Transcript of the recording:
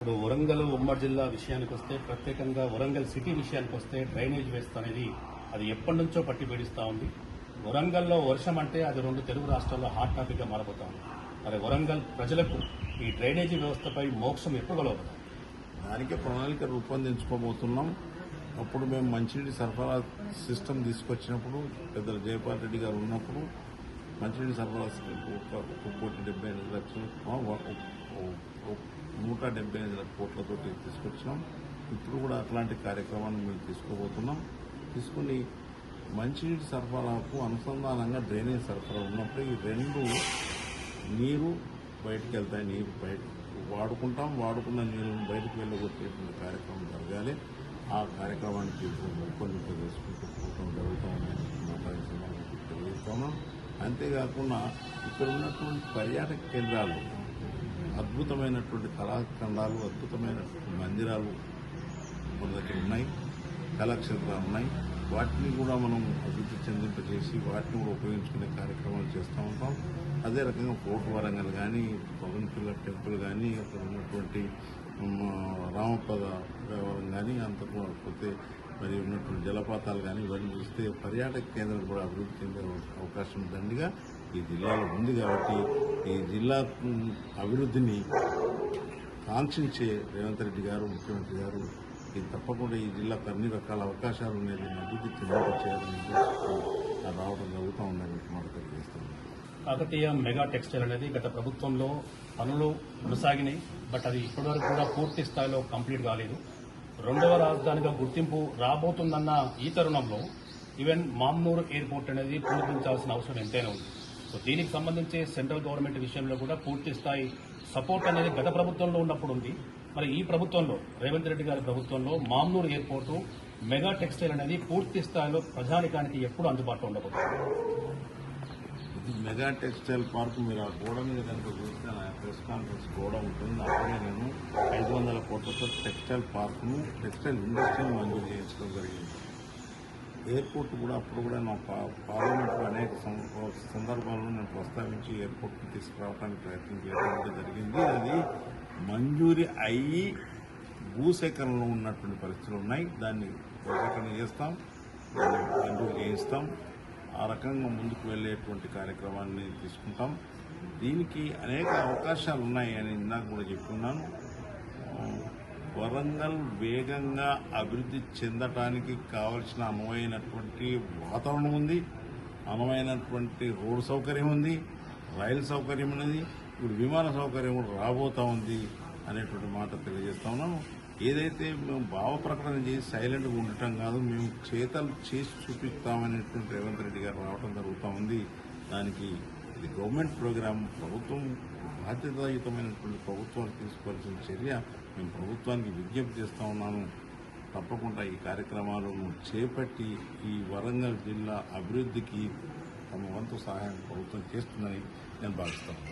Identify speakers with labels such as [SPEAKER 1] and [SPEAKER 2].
[SPEAKER 1] ఇప్పుడు వరంగల్ ఉమ్మడి జిల్లా విషయానికి వస్తే, ప్రత్యేకంగా వరంగల్ సిటీ విషయానికి వస్తే డ్రైనేజ్ వ్యవస్థ అనేది అది ఎప్పటి నుంచో పట్టి పీడిస్తూ ఉంది. వరంగల్లో వర్షం అంటే అది రెండు తెలుగు రాష్ట్రాల్లో హాట్ టాపిక్గా మారబోతా ఉంది. మరి వరంగల్ ప్రజలకు ఈ డ్రైనేజీ వ్యవస్థపై మోక్షం ఎప్పుడు కలవబోతుంది?
[SPEAKER 2] దానికే ప్రణాళిక రూపొందించుకోబోతున్నాం. అప్పుడు మేము మంచినీటి సరఫరా సిస్టమ్ తీసుకొచ్చినప్పుడు పెద్దలు జయపాల్ రెడ్డి గారు ఉన్నప్పుడు మంచినీటి సరఫరా 1,75,00,00,000 కోట్లతో తీసుకొచ్చినాం. ఇప్పుడు కూడా అట్లాంటి కార్యక్రమాన్ని మేము తీసుకోబోతున్నాం. తీసుకుని మంచినీటి సరఫరాకు అనుసంధానంగా డ్రైనేజ్ సరఫరా ఉన్నప్పుడు ఈ రెండు నీరు బయటకు వెళ్తాయి. నీరు బయట వాడుకున్న నీరును బయటకు వెళ్ళగొట్టేటువంటి కార్యక్రమం జరగాలి. ఆ కార్యక్రమానికి రూపొందింపు చేసుకుంటూ పోవడం జరుగుతామని తెలియజేస్తున్నాం. అంతేకాకుండా ఇక్కడ ఉన్నటువంటి పర్యాటక కేంద్రాలు, అద్భుతమైనటువంటి కళాఖండాలు, అద్భుతమైనటువంటి మందిరాలు మన దగ్గర ఉన్నాయి, కళాక్షేత్రాలు ఉన్నాయి. వాటిని కూడా మనం అభివృద్ధి చెందింపజేసి వాటిని కూడా ఉపయోగించుకునే కార్యక్రమాలు చేస్తూ ఉంటాం. అదే రకంగా ఫోర్ట్ వరంగల్ కానీ, పవన్ పిల్లర్ టెంపుల్ కానీ, అక్కడ ఉన్నటువంటి రామపద దేవాలయం కానీ, అంతకపోతే మరి ఉన్నటువంటి జలపాతాలు కానీ ఇవన్నీ చూస్తే పర్యాటక కేంద్రం కూడా అభివృద్ధి చెందే అవకాశం దండిగా ఈ జిల్లాలో ఉంది. కాబట్టి ఈ జిల్లా అభివృద్ధిని కాంక్షించే రేవంత్ రెడ్డి గారు, ముఖ్యమంత్రి గారు ఇది తప్పకుండా ఈ జిల్లాకు అన్ని రకాల అవకాశాలు ఉన్నాయి, అభివృద్ధి చెందించేయాలని రావడం జరుగుతూ ఉందని మాట తెలియజేస్తున్నాను.
[SPEAKER 1] కాకతీయ మెగా టెక్స్టైల్ అనేది గత ప్రభుత్వంలో పనులు కొనసాగినాయి. బట్ అది ఇప్పటివరకు కూడా పూర్తి స్థాయిలో కంప్లీట్ కాలేదు. రెండవ రాజధానిగా గుర్తింపు రాబోతుందన్న ఈ తరుణంలో ఈవెన్ మామ్నూరు ఎయిర్పోర్ట్ అనేది పూర్తించాల్సిన అవసరం ఎంతైనా ఉంది. సో దీనికి సంబంధించి సెంట్రల్ గవర్నమెంట్ విషయంలో కూడా పూర్తి స్థాయి సపోర్ట్ అనేది గత ప్రభుత్వంలో ఉన్నప్పుడు ఉంది. మరి ఈ ప్రభుత్వంలో, రేవంత్ రెడ్డి గారి ప్రభుత్వంలో మామ్నూరు ఎయిర్పోర్టు మెగా టెక్స్టైల్ అనేది పూర్తి స్థాయిలో ప్రజానికానికి ఎప్పుడు అందుబాటులో ఉండబోతుంది?
[SPEAKER 2] ఇది మెగా టెక్స్టైల్ పార్క్ మీరు ఆ గోడ మీద కనుక చూస్తే నా ప్రెస్ కాన్ఫరెన్స్ గోడ ఉంటుంది. అప్పుడే నేను 500 కోట్లతో టెక్స్టైల్ పార్క్ను, టెక్స్టైల్ ఇండస్ట్రీని మంజూరు చేయించడం జరిగింది. ఎయిర్పోర్ట్ కూడా అప్పుడు కూడా నా పార్లమెంట్లో అనేక సందర్భాల్లో నేను ప్రస్తావించి ఎయిర్పోర్ట్ని తీసుకురావడానికి ప్రయత్నం చేయడం జరిగింది. అది మంజూరి అయ్యి భూసేకరణలో ఉన్నటువంటి పరిస్థితులు ఉన్నాయి. దాన్ని భూసేకరణ చేస్తాం, దాన్ని మంజూరు చేయిస్తాం. ఆ రకంగా ముందుకు వెళ్ళేటువంటి కార్యక్రమాన్ని తీసుకుంటాం. దీనికి అనేక అవకాశాలు ఉన్నాయి అని ఇందాక కూడా చెప్పుకున్నాను. వరంగల్ వేగంగా అభివృద్ధి చెందటానికి కావలసిన అనువైనటువంటి వాతావరణం ఉంది, అనువైనటువంటి రోడ్డు సౌకర్యం ఉంది, రైలు సౌకర్యం ఉన్నది, ఇప్పుడు విమాన సౌకర్యం కూడా రాబోతా ఉంది అనేటువంటి మాట తెలియజేస్తా ఉన్నాను. ఏదైతే మేము భావ ప్రకటన చేసి సైలెంట్గా ఉండటం కాదు, మేము చేతలు చేసి చూపిస్తామనేటువంటి రేవంత్ రెడ్డి గారు రావడం జరుగుతూ ఉంది. దానికి ఇది గవర్నమెంట్ ప్రోగ్రాం, ప్రభుత్వం బాధ్యతాయుతమైనటువంటి ప్రభుత్వాన్ని తీసుకోవాల్సిన చర్య. మేము ప్రభుత్వానికి విజ్ఞప్తి చేస్తూ ఉన్నాను. తప్పకుండా ఈ కార్యక్రమాలను చేపట్టి ఈ వరంగల్ జిల్లా అభివృద్ధికి తమ వంతు సహాయం ప్రభుత్వం చేస్తుందని నేను భావిస్తాను.